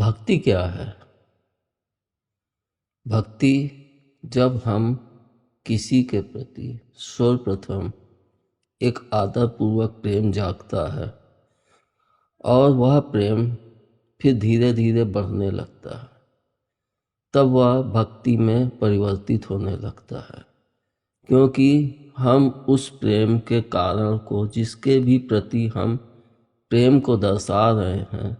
भक्ति क्या है? भक्ति जब हम किसी के प्रति सर्वप्रथम एक आदरपूर्वक प्रेम जागता है और वह प्रेम फिर धीरे धीरे बढ़ने लगता है, तब वह भक्ति में परिवर्तित होने लगता है। क्योंकि हम उस प्रेम के कारण को, जिसके भी प्रति हम प्रेम को दर्शा रहे हैं,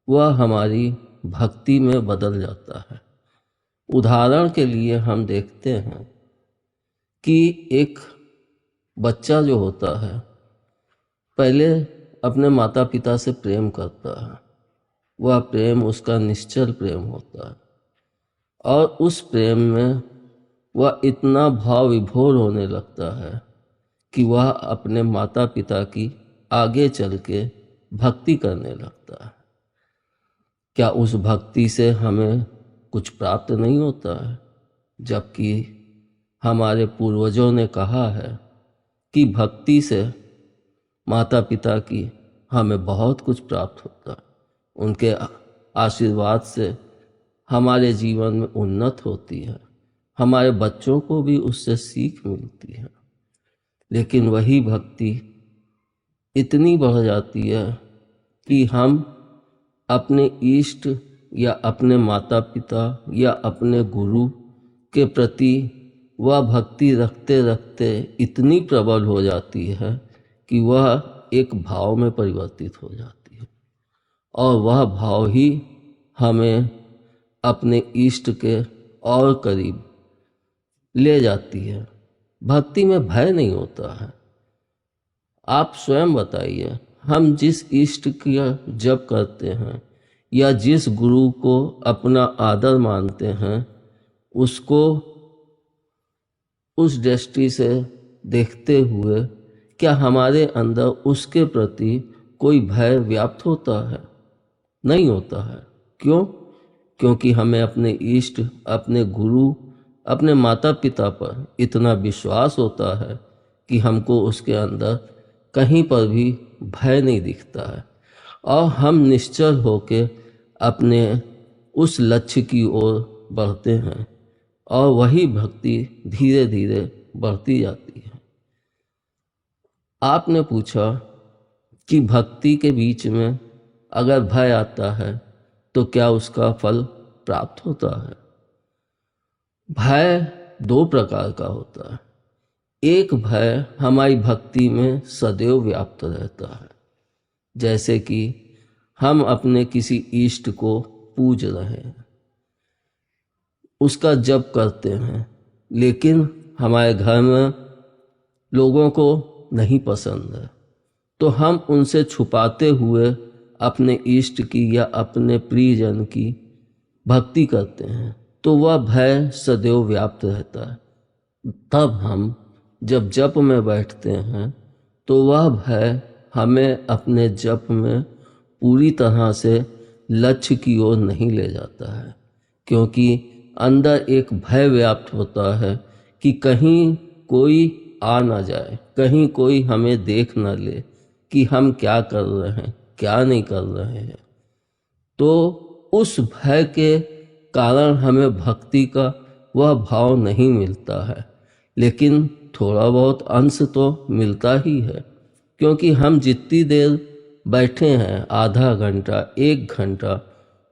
वह हमारी भक्ति में बदल जाता है। उदाहरण के लिए हम देखते हैं कि एक बच्चा जो होता है पहले अपने माता पिता से प्रेम करता है। वह प्रेम उसका निश्चल प्रेम होता है और उस प्रेम में वह इतना भाव विभोर होने लगता है कि वह अपने माता पिता की आगे चल के भक्ति करने लगता है। क्या उस भक्ति से हमें कुछ प्राप्त नहीं होता है? जबकि हमारे पूर्वजों ने कहा है कि भक्ति से माता पिता की हमें बहुत कुछ प्राप्त होता है। उनके आशीर्वाद से हमारे जीवन में उन्नति होती है, हमारे बच्चों को भी उससे सीख मिलती है। लेकिन वही भक्ति इतनी बढ़ जाती है कि हम अपने इष्ट या अपने माता पिता या अपने गुरु के प्रति वह भक्ति रखते रखते इतनी प्रबल हो जाती है कि वह एक भाव में परिवर्तित हो जाती है और वह भाव ही हमें अपने इष्ट के और करीब ले जाती है। भक्ति में भय नहीं होता है। आप स्वयं बताइए, हम जिस इष्ट का जप करते हैं या जिस गुरु को अपना आदर मानते हैं, उसको उस दृष्टि से देखते हुए क्या हमारे अंदर उसके प्रति कोई भय व्याप्त होता है? नहीं होता है। क्यों? क्योंकि हमें अपने इष्ट, अपने गुरु, अपने माता पिता पर इतना विश्वास होता है कि हमको उसके अंदर कहीं पर भी भय नहीं दिखता है और हम निश्चल होके अपने उस लक्ष्य की ओर बढ़ते हैं और वही भक्ति धीरे धीरे बढ़ती जाती है। आपने पूछा कि भक्ति के बीच में अगर भय आता है तो क्या उसका फल प्राप्त होता है? भय दो प्रकार का होता है। एक भय हमारी भक्ति में सदैव व्याप्त रहता है, जैसे कि हम अपने किसी इष्ट को पूज रहे हैं, उसका जप करते हैं, लेकिन हमारे घर में लोगों को नहीं पसंद है, तो हम उनसे छुपाते हुए अपने इष्ट की या अपने प्रियजन की भक्ति करते हैं, तो वह भय सदैव व्याप्त रहता है। तब हम जब जप में बैठते हैं तो वह भय हमें अपने जप में पूरी तरह से लक्ष्य की ओर नहीं ले जाता है, क्योंकि अंदर एक भय व्याप्त होता है कि कहीं कोई आ ना जाए, कहीं कोई हमें देख ना ले कि हम क्या कर रहे हैं, क्या नहीं कर रहे हैं। तो उस भय के कारण हमें भक्ति का वह भाव नहीं मिलता है, लेकिन थोड़ा बहुत अंश तो मिलता ही है। क्योंकि हम जितनी देर बैठे हैं, आधा घंटा, 1 घंटा,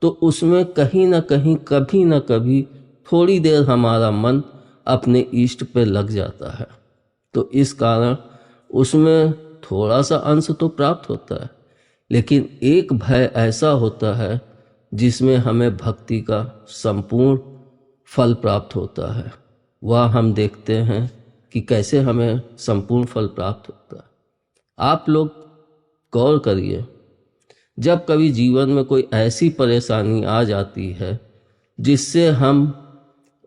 तो उसमें कहीं ना कहीं, कभी ना कभी थोड़ी देर हमारा मन अपने इष्ट पे लग जाता है। तो इस कारण उसमें थोड़ा सा अंश तो प्राप्त होता है, लेकिन एक भय ऐसा होता है जिसमें हमें भक्ति का संपूर्ण फल प्राप्त होता है। वह हम देखते हैं कि कैसे हमें संपूर्ण फल प्राप्त होता है। आप लोग गौर करिए, जब कभी जीवन में कोई ऐसी परेशानी आ जाती है जिससे हम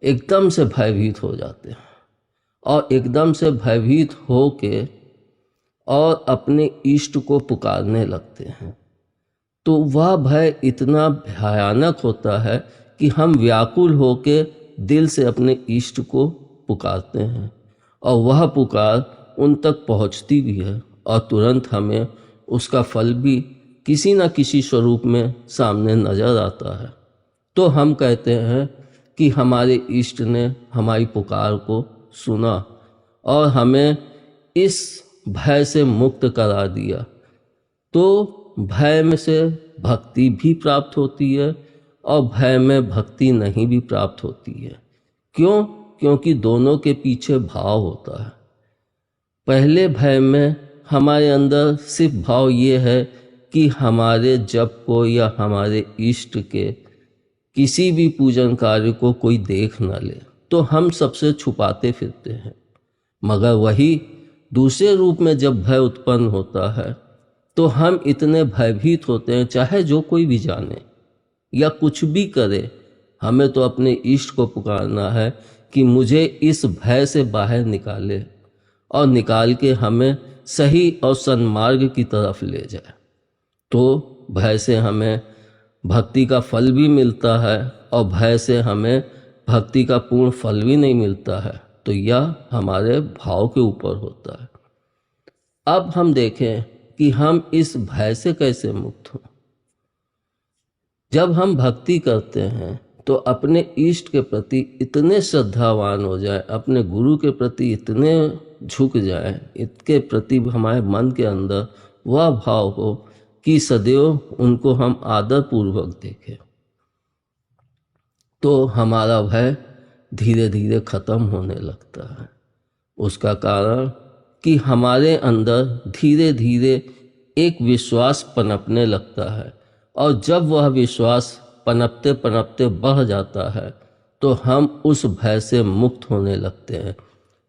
एकदम से भयभीत हो जाते हैं और एकदम से भयभीत हो के और अपने इष्ट को पुकारने लगते हैं, तो वह भय इतना भयानक होता है कि हम व्याकुल होके दिल से अपने इष्ट को पुकारते हैं और वह पुकार उन तक पहुंचती भी है और तुरंत हमें उसका फल भी किसी न किसी स्वरूप में सामने नजर आता है, तो हम कहते हैं कि हमारे इष्ट ने हमारी पुकार को सुना और हमें इस भय से मुक्त करा दिया। तो भय में से भक्ति भी प्राप्त होती है और भय में भक्ति नहीं भी प्राप्त होती है। क्यों? क्योंकि दोनों के पीछे भाव होता है। पहले भय में हमारे अंदर सिर्फ भाव ये है कि हमारे जप को या हमारे इष्ट के किसी भी पूजन कार्य को कोई देख न ले, तो हम सबसे छुपाते फिरते हैं। मगर वही दूसरे रूप में जब भय उत्पन्न होता है तो हम इतने भयभीत होते हैं, चाहे जो कोई भी जाने या कुछ भी करे, हमें तो अपने इष्ट को पुकारना है कि मुझे इस भय से बाहर निकाले और निकाल के हमें सही और सन्मार्ग की तरफ ले जाए। तो भय से हमें भक्ति का फल भी मिलता है और भय से हमें भक्ति का पूर्ण फल भी नहीं मिलता है। तो यह हमारे भाव के ऊपर होता है। अब हम देखें कि हम इस भय से कैसे मुक्त हों। जब हम भक्ति करते हैं तो अपने इष्ट के प्रति इतने श्रद्धावान हो जाए, अपने गुरु के प्रति इतने झुक जाए, इसके प्रति हमारे मन के अंदर वह भाव हो कि सदैव उनको हम आदर पूर्वक देखें, तो हमारा भय धीरे धीरे खत्म होने लगता है। उसका कारण कि हमारे अंदर धीरे धीरे एक विश्वास पनपने लगता है, और जब वह विश्वास पनपते पनपते बढ़ जाता है तो हम उस भय से मुक्त होने लगते हैं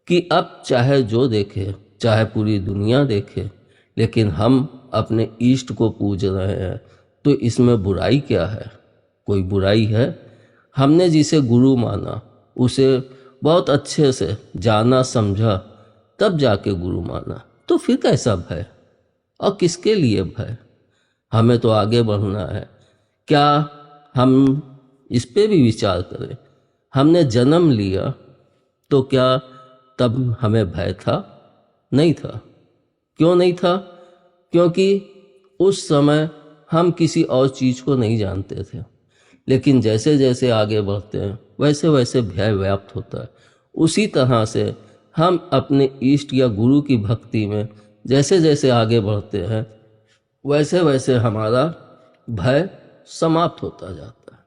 कि अब चाहे जो देखे, चाहे पूरी दुनिया देखे, लेकिन हम अपने इष्ट को पूज रहे हैं, तो इसमें बुराई क्या है? कोई बुराई है? हमने जिसे गुरु माना, उसे बहुत अच्छे से जाना समझा, तब जाके गुरु माना, तो फिर कैसा भय? और किसके लिए भय? हमें तो आगे बढ़ना है। क्या हम इस पे भी विचार करें? हमने जन्म लिया तो क्या तब हमें भय था? नहीं था। क्यों नहीं था? क्योंकि उस समय हम किसी और चीज़ को नहीं जानते थे। लेकिन जैसे जैसे आगे बढ़ते हैं वैसे वैसे भय व्याप्त होता है। उसी तरह से हम अपने इष्ट या गुरु की भक्ति में जैसे जैसे आगे बढ़ते हैं वैसे वैसे हमारा भय समाप्त होता जाता है।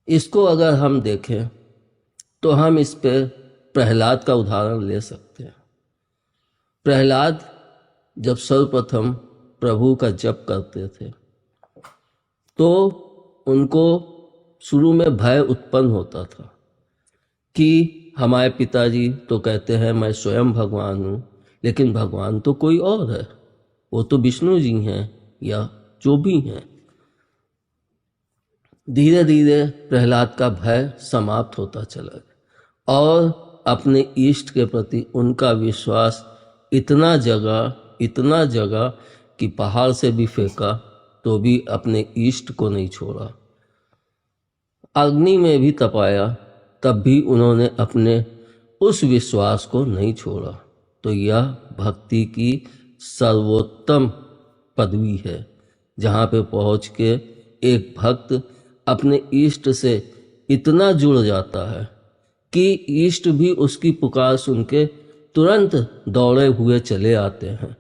इसको अगर हम देखें तो हम इस पे प्रहलाद का उदाहरण ले सकते हैं। प्रहलाद जब सर्वप्रथम प्रभु का जप करते थे तो उनको शुरू में भय उत्पन्न होता था कि हमारे पिताजी तो कहते हैं मैं स्वयं भगवान हूँ, लेकिन भगवान तो कोई और है, वो तो विष्णु जी हैं या जो भी हैं। धीरे धीरे प्रहलाद का भय समाप्त होता चला गया और अपने इष्ट के प्रति उनका विश्वास इतना जगा कि पहाड़ से भी फेंका तो भी अपने इष्ट को नहीं छोड़ा। अग्नि में भी तपाया तब भी उन्होंने अपने उस विश्वास को नहीं छोड़ा। तो यह भक्ति की सर्वोत्तम पदवी है, जहाँ पे पहुँच के एक भक्त अपने इष्ट से इतना जुड़ जाता है कि इष्ट भी उसकी पुकार सुन के तुरंत दौड़े हुए चले आते हैं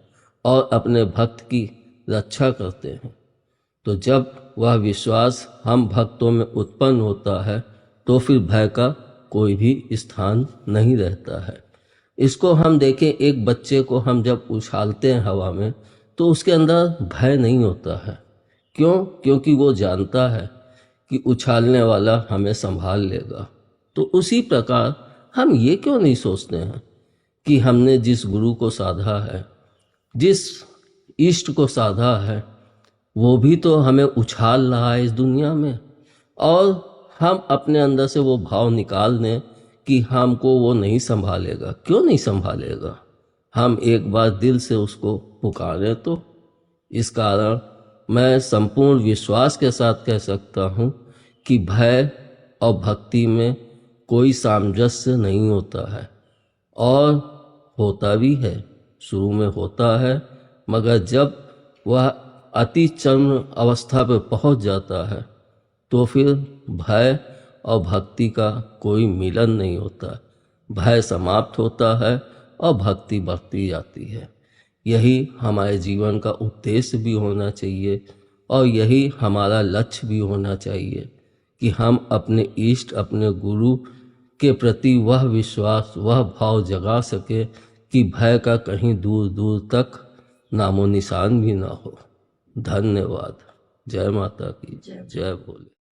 और अपने भक्त की रक्षा करते हैं। तो जब वह विश्वास हम भक्तों में उत्पन्न होता है तो फिर भय का कोई भी स्थान नहीं रहता है। इसको हम देखें, एक बच्चे को हम जब उछालते हैं हवा में तो उसके अंदर भय नहीं होता है। क्यों? क्योंकि वो जानता है कि उछालने वाला हमें संभाल लेगा। तो उसी प्रकार हम ये क्यों नहीं सोचते हैं कि हमने जिस गुरु को साधा है, जिस इष्ट को साधा है, वो भी तो हमें उछाल रहा है इस दुनिया में, और हम अपने अंदर से वो भाव निकाल दें कि हमको वो नहीं संभालेगा। क्यों नहीं संभालेगा? हम एक बार दिल से उसको पुकारें तो। इस कारण मैं संपूर्ण विश्वास के साथ कह सकता हूँ कि भय और भक्ति में कोई सामंजस्य नहीं होता है, और होता भी है, शुरू में होता है, मगर जब वह अति चरम अवस्था पर पहुंच जाता है तो फिर भय और भक्ति का कोई मिलन नहीं होता। भय समाप्त होता है और भक्ति बढ़ती जाती है। यही हमारे जीवन का उद्देश्य भी होना चाहिए और यही हमारा लक्ष्य भी होना चाहिए कि हम अपने इष्ट, अपने गुरु के प्रति वह विश्वास, वह भाव जगा सके कि भय का कहीं दूर दूर तक नामो निशान भी ना हो। धन्यवाद। जय माता की जय। भोले।